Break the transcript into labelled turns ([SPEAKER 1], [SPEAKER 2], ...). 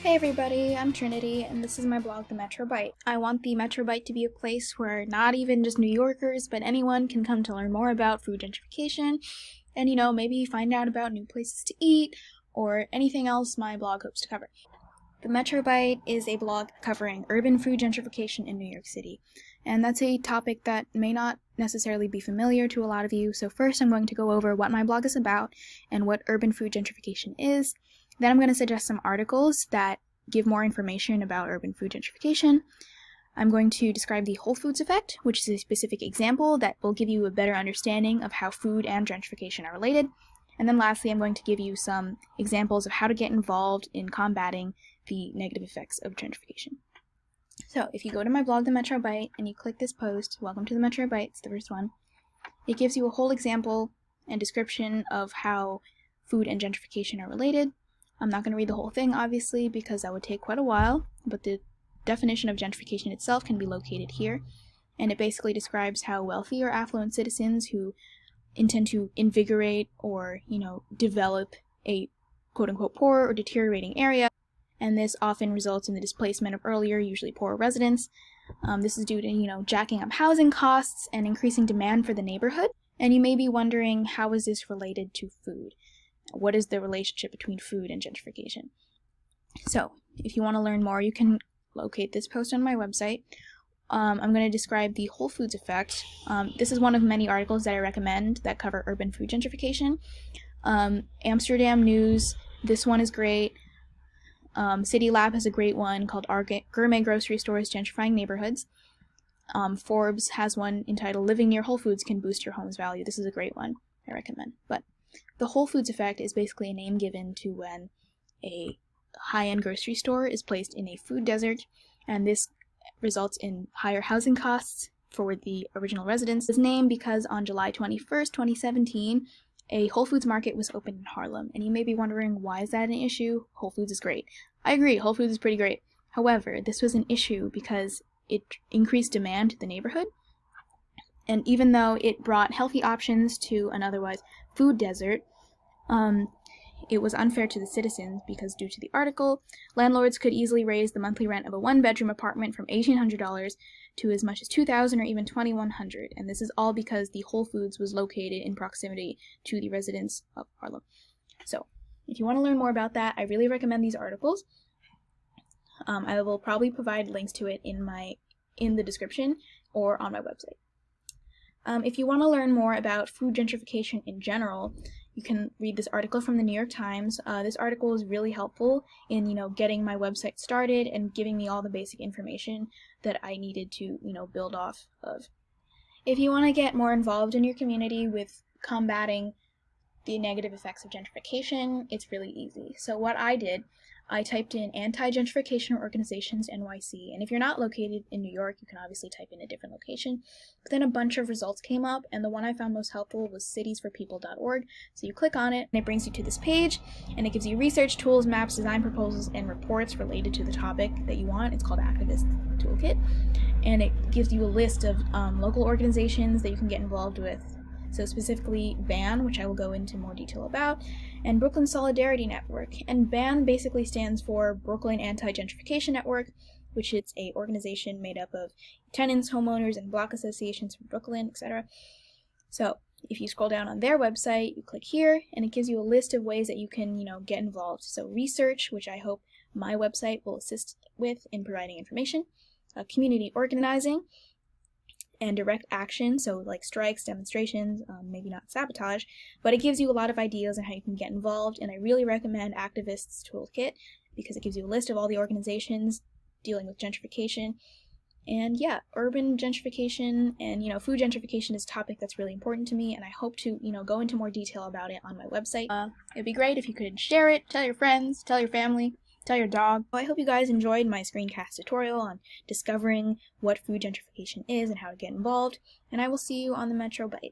[SPEAKER 1] Hey everybody, I'm Trinity, and this is my blog, The Metro Bite. I want the Metro Bite to be a place where not even just New Yorkers, but anyone can come to learn more about food gentrification, and maybe find out about new places to eat, or anything else my blog hopes to cover. The Metro Bite is a blog covering urban food gentrification in New York City, and that's a topic that may not necessarily be familiar to a lot of you, so first I'm going to go over what my blog is about and what urban food gentrification is. Then I'm going to suggest some articles that give more information about urban food gentrification. I'm going to describe the Whole Foods effect, which is a specific example that will give you a better understanding of how food and gentrification are related. And then lastly, I'm going to give you some examples of how to get involved in combating the negative effects of gentrification. So if you go to my blog, The Metro Bite, and you click this post, welcome to the Metro Bite, it's the first one, it gives you a whole example and description of how food and gentrification are related. I'm not going to read the whole thing, obviously, because that would take quite a while, but the definition of gentrification itself can be located here, and it basically describes how wealthy or affluent citizens who intend to invigorate or, develop a quote-unquote poor or deteriorating area, and this often results in the displacement of earlier, usually poorer residents. This is due to, jacking up housing costs and increasing demand for the neighborhood, and you may be wondering, how is this related to food? What is the relationship between food and gentrification? So, if you want to learn more, you can locate this post on my website. I'm going to describe the Whole Foods effect. This is one of many articles that I recommend that cover urban food gentrification. Amsterdam News, this one is great. City Lab has a great one called Our Gourmet Grocery Stores Gentrifying Neighborhoods. Forbes has one entitled Living Near Whole Foods Can Boost Your Home's Value. This is a great one, I recommend. But the Whole Foods effect is basically a name given to when a high-end grocery store is placed in a food desert, and this results in higher housing costs for the original residents. It's named because on July 21st, 2017, a Whole Foods market was opened in Harlem, and you may be wondering, why is that an issue? Whole Foods is great. I agree, Whole Foods is pretty great. However, this was an issue because it increased demand to the neighborhood, and even though it brought healthy options to an otherwise food desert, it was unfair to the citizens because, due to the article, landlords could easily raise the monthly rent of a one-bedroom apartment from $1,800 to as much as $2,000 or even $2,100, and this is all because the Whole Foods was located in proximity to the residents of Harlem. So, if you want to learn more about that, I really recommend these articles. I will probably provide links to it in the description or on my website. If you want to learn more about food gentrification in general, you can read this article from the New York Times. This article is really helpful in, getting my website started and giving me all the basic information that I needed to, build off of. If you want to get more involved in your community with combating the negative effects of gentrification, it's really easy. So what I did, I typed in Anti-Gentrification Organizations NYC, and if you're not located in New York, you can obviously type in a different location. But then a bunch of results came up, and the one I found most helpful was citiesforpeople.org. So you click on it, and it brings you to this page, and it gives you research, tools, maps, design proposals, and reports related to the topic that you want. It's called Activism Toolkit, and it gives you a list of local organizations that you can get involved with. So specifically BAN, which I will go into more detail about, and Brooklyn Solidarity Network. And BAN basically stands for Brooklyn Anti-Gentrification Network, which is an organization made up of tenants, homeowners, and block associations from Brooklyn, etc. So if you scroll down on their website, you click here, and it gives you a list of ways that you can, get involved. So research, which I hope my website will assist with in providing information, community organizing, and direct action, so like strikes, demonstrations, maybe not sabotage, but it gives you a lot of ideas on how you can get involved, and I really recommend Activists Toolkit because it gives you a list of all the organizations dealing with gentrification. And yeah, urban gentrification and, food gentrification is a topic that's really important to me, and I hope to, go into more detail about it on my website. It'd be great if you could share it, tell your friends, tell your family, tell your dog. I hope you guys enjoyed my screencast tutorial on discovering what food gentrification is and how to get involved, and I will see you on the Metro Bite.